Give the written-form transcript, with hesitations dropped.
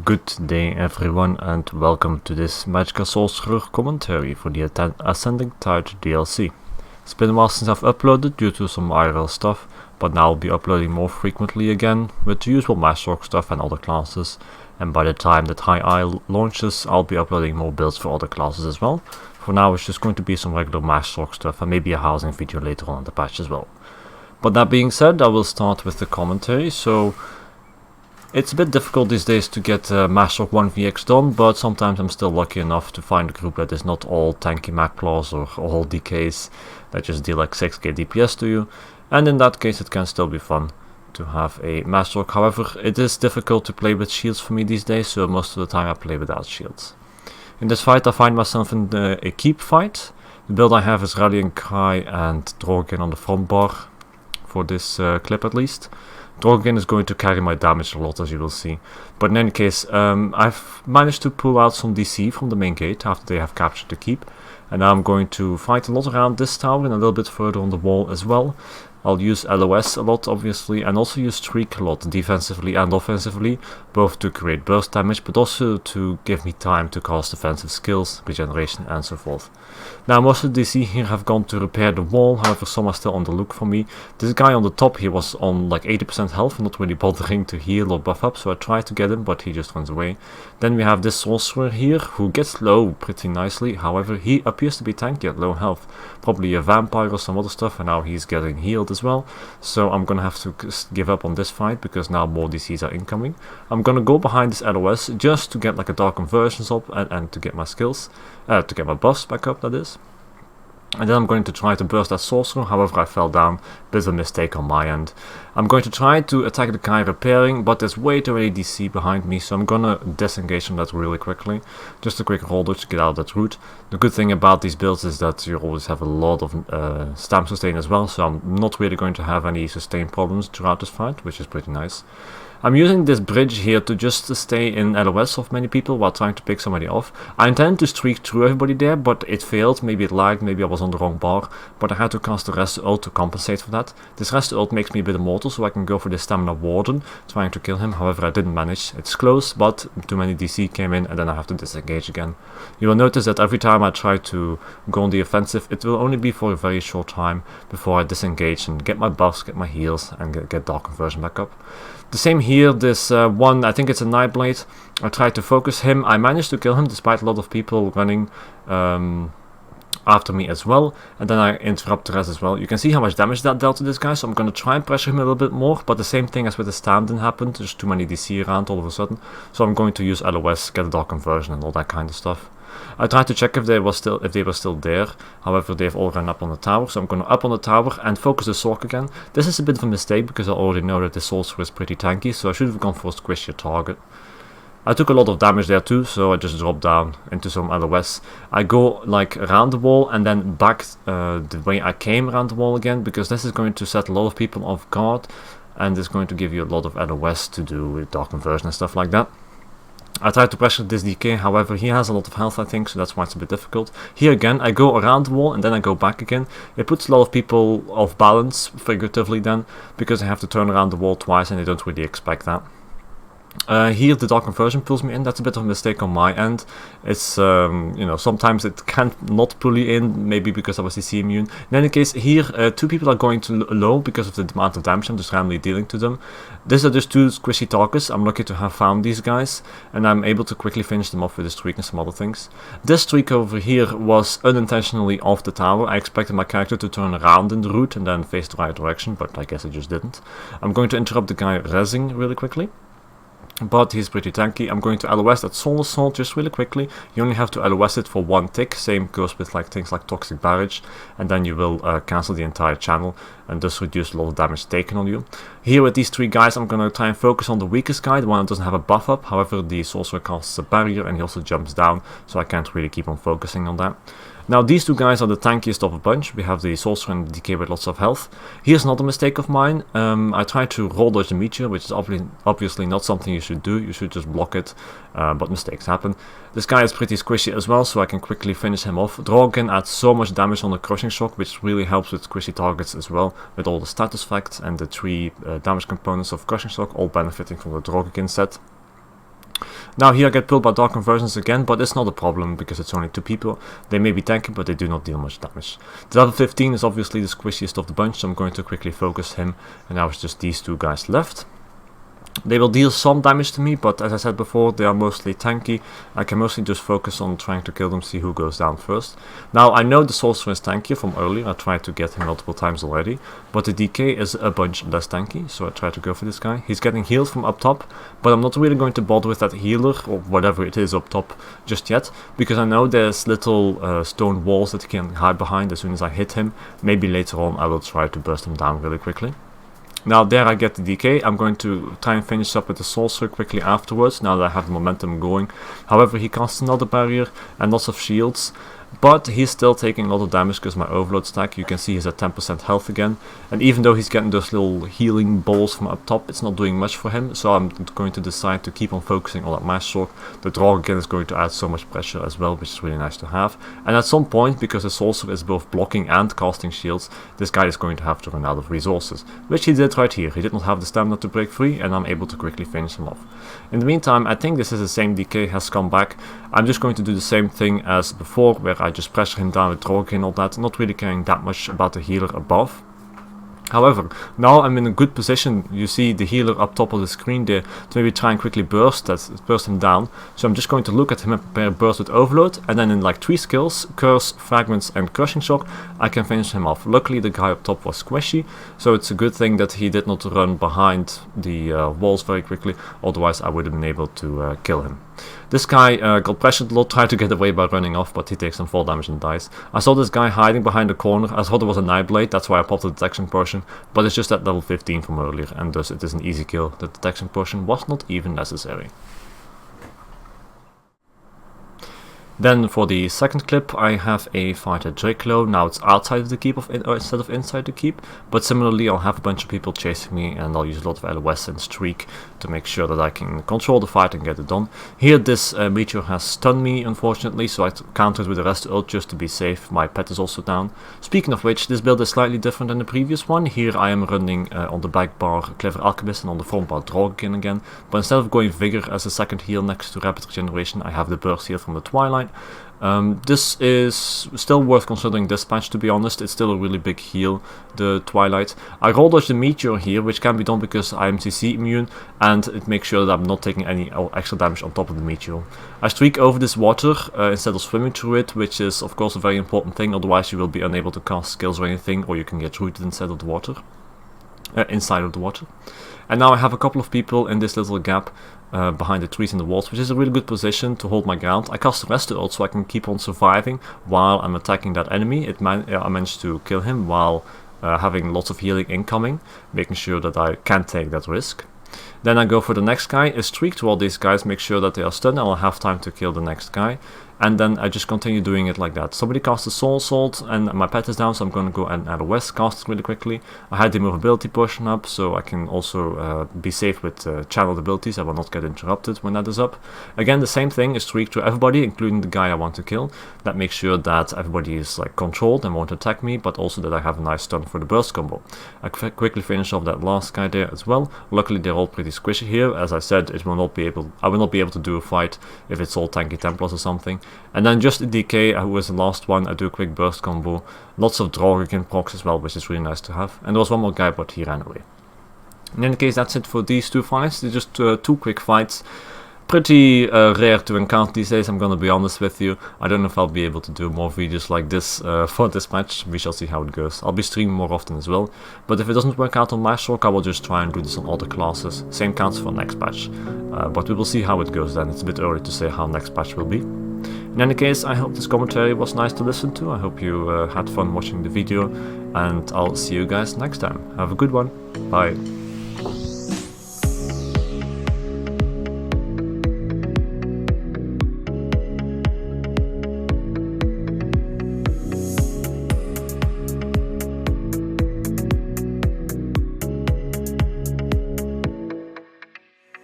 Good day everyone and welcome to this MagSorc commentary for the Ascending Tide DLC. It's been a while since I've uploaded due to some IRL stuff, but now I'll be uploading more frequently again with the usual MagSorc stuff and other classes, and by the time that High Eye launches I'll be uploading more builds for other classes as well. For now it's just going to be some regular MagSorc stuff and maybe a housing video later on in the patch as well. But that being said, I will start with the commentary. So it's a bit difficult these days to get MagSorc 1vx done, but sometimes I'm still lucky enough to find a group that is not all tanky Magclaws or all DKs that just deal like 6k DPS to you, and in that case it can still be fun to have a MagSorc. However, it is difficult to play with shields for me these days, so most of the time I play without shields. In this fight I find myself in a keep fight. The build I have is Rallying Cry and Drogen on the front bar, for this clip at least. Drogen is going to carry my damage a lot, as you will see, but in any case I've managed to pull out some DC from the main gate after they have captured the keep, and now I'm going to fight a lot around this tower and a little bit further on the wall as well. I'll use LOS a lot obviously, and also use Streak a lot, defensively and offensively, both to create burst damage but also to give me time to cast defensive skills, regeneration and so forth. Now most of the DC here have gone to repair the wall, however some are still on the look for me. This guy on the top here was on like 80% health, not really bothering to heal or buff up, so I tried to get him but he just runs away. Then we have this sorcerer here who gets low pretty nicely, however he appears to be tanky at low health, probably a vampire or some other stuff, and now he's getting healed as well, so I'm gonna have to give up on this fight because now more DCs are incoming. I'm gonna go behind this LOS just to get like a dark conversions up and to get my skills, to get my buffs back up, that is. And then I'm going to try to burst that sorcerer, however I fell down, bit of a mistake on my end. I'm going to try to attack the guy repairing, but there's way too many DC behind me, so I'm gonna disengage from that really quickly. Just a quick roll dodge to get out of that route. The good thing about these builds is that you always have a lot of stamp sustain as well, so I'm not really going to have any sustain problems throughout this fight, which is pretty nice. I'm using this bridge here to just stay in LOS of many people while trying to pick somebody off. I intend to streak through everybody there, but it failed. Maybe it lagged, maybe I was on the wrong bar, but I had to cast the rest ult to compensate for that. This rest ult makes me a bit immortal, so I can go for the stamina warden, trying to kill him. However, I didn't manage. It's close, but too many DC came in and then I have to disengage again. You will notice that every time I try to go on the offensive, it will only be for a very short time before I disengage and get my buffs, get my heals, and get dark conversion back up. The same here, this one, I think it's a Nightblade. I tried to focus him. I managed to kill him despite a lot of people running after me as well, and then I interrupt the rest as well. You can see how much damage that dealt to this guy, so I'm going to try and pressure him a little bit more, but the same thing as with the stand didn't happen. There's too many DC around all of a sudden, so I'm going to use LOS, get a dark conversion and all that kind of stuff. I tried to check if they were still there, however they've all run up on the tower, so I'm going to up on the tower and focus the Sorc again. This is a bit of a mistake because I already know that the sorcerer is pretty tanky, so I should have gone for squish your target. I took a lot of damage there too, so I just dropped down into some LOS. I go like around the wall and then back the way I came around the wall again, because this is going to set a lot of people off guard and it's going to give you a lot of LOS to do with dark conversion and stuff like that. I tried to pressure this DK, however he has a lot of health I think, so that's why it's a bit difficult. Here again I go around the wall and then I go back again. It puts a lot of people off balance, figuratively then, because I have to turn around the wall twice and they don't really expect that. Here the dark conversion pulls me in. That's a bit of a mistake on my end. It's you know, sometimes it can't not pull you in, maybe because I was CC immune. In any case, here two people are going to low because of the amount of damage I'm just randomly dealing to them. These are just two squishy targets. I'm lucky to have found these guys, and I'm able to quickly finish them off with a streak and some other things. This streak over here was unintentionally off the tower. I expected my character to turn around in the route and then face the right direction, but I guess it just didn't. I'm going to interrupt the guy rezzing really quickly, but he's pretty tanky. I'm going to LOS that Soul Assault just really quickly. You only have to LOS it for one tick. Same goes with like things like Toxic Barrage, and then you will cancel the entire channel and thus reduce a lot of damage taken on you. Here with these three guys I'm going to try and focus on the weakest guy, the one that doesn't have a buff up. However, the sorcerer casts a barrier and he also jumps down, so I can't really keep on focusing on that. Now these two guys are the tankiest of a bunch. We have the sorcerer and the DK with lots of health. Here's another mistake of mine. I tried to roll dodge the meteor, which is obviously not something you should do. You should just block it, but mistakes happen. This guy is pretty squishy as well, so I can quickly finish him off. Drogen adds so much damage on the crushing shock, which really helps with squishy targets as well, with all the status facts and the 3 damage components of crushing shock, all benefiting from the Drogen set. Now here I get pulled by dark conversions again, but it's not a problem because it's only 2 people. They may be tanky, but they do not deal much damage. The level 15 is obviously the squishiest of the bunch, so I'm going to quickly focus him, and now it's just these 2 guys left. They will deal some damage to me, but as I said before, they are mostly tanky. I can mostly just focus on trying to kill them, see who goes down first. Now, I know the Sorcerer is tankier from earlier. I tried to get him multiple times already, but the DK is a bunch less tanky, so I try to go for this guy. He's getting healed from up top, but I'm not really going to bother with that healer, or whatever it is up top, just yet, because I know there's little stone walls that he can hide behind as soon as I hit him. Maybe later on I will try to burst him down really quickly. Now there I get the DK. I'm going to try and finish up with the Sorcerer quickly afterwards, now that I have the momentum going. However, he casts another barrier and lots of shields, but he's still taking a lot of damage because my overload stack, you can see he's at 10% health again. And even though he's getting those little healing balls from up top, it's not doing much for him, so I'm going to decide to keep on focusing on that MagSorc. The draw again is going to add so much pressure as well, which is really nice to have. And at some point, because the Sorcerer is both blocking and casting shields, this guy is going to have to run out of resources, which he did right here. He did not have the stamina to break free, and I'm able to quickly finish him off. In the meantime, I think this is the same DK has come back. I'm just going to do the same thing as before, where I just pressure him down with Droge and all that, not really caring that much about the healer above. However, now I'm in a good position. You see the healer up top of the screen there to maybe try and quickly burst him down. So I'm just going to look at him and prepare a burst with overload, and then in like 3 skills, curse, fragments and crushing shock, I can finish him off. Luckily the guy up top was squishy, so it's a good thing that he did not run behind the walls very quickly, otherwise I would have been able to kill him. This guy got pressured a lot, tried to get away by running off, but he takes some fall damage and dies. I saw this guy hiding behind the corner. I thought it was a Nightblade, that's why I popped the detection potion, but it's just at level 15 from earlier, and thus it is an easy kill. The detection potion was not even necessary. Then for the second clip, I have a fight at Drakelow. Now it's outside of the keep instead of inside the keep, but similarly I'll have a bunch of people chasing me, and I'll use a lot of LOS and Streak to make sure that I can control the fight and get it done. Here this meteor has stunned me unfortunately, so I countered with the rest ult just to be safe. My pet is also down. Speaking of which, this build is slightly different than the previous one. Here I am running on the back bar Clever Alchemist and on the front bar Droge again, but instead of going Vigor as a second heal next to Rapid Regeneration, I have the burst heal from the Twilight. This is still worth considering dispatch, to be honest. It's still a really big heal, the Twilight. I roll dodge the Meteor here, which can be done because I am CC immune, and it makes sure that I'm not taking any extra damage on top of the Meteor. I streak over this water instead of swimming through it, which is of course a very important thing, otherwise you will be unable to cast skills or anything, or you can get rooted inside of the water. And now I have a couple of people in this little gap behind the trees and the walls, which is a really good position to hold my ground. I cast the rest ult so I can keep on surviving while I'm attacking that enemy. I managed to kill him while having lots of healing incoming, making sure that I can take that risk. Then I go for the next guy, a streak to all these guys, make sure that they are stunned, and I'll have time to kill the next guy. And then I just continue doing it like that. Somebody casts a Soul Assault and my pet is down, so I'm going to go and add a West cast really quickly. I had the movability potion up, so I can also be safe with channeled abilities. I will not get interrupted when that is up. Again, the same thing, a streak to everybody, including the guy I want to kill. That makes sure that everybody is like controlled and won't attack me, but also that I have a nice stun for the burst combo. I quickly finish off that last guy there as well. Luckily they're all pretty squishy here. As I said, I will not be able to do a fight if it's all tanky Templars or something. And then just a DK, who was the last one, I do a quick burst combo. Lots of Droge and procs as well, which is really nice to have. And there was one more guy, but he ran away. In any case, that's it for these 2 fights. They're just 2 quick fights. Pretty rare to encounter these days, I'm gonna be honest with you. I don't know if I'll be able to do more videos like this for this match. We shall see how it goes. I'll be streaming more often as well. But if it doesn't work out on MagSorc, I will just try and do this on other classes. Same counts for next patch. But we will see how it goes then. It's a bit early to say how next patch will be. In any case, I hope this commentary was nice to listen to. I hope you had fun watching the video. And I'll see you guys next time. Have a good one. Bye.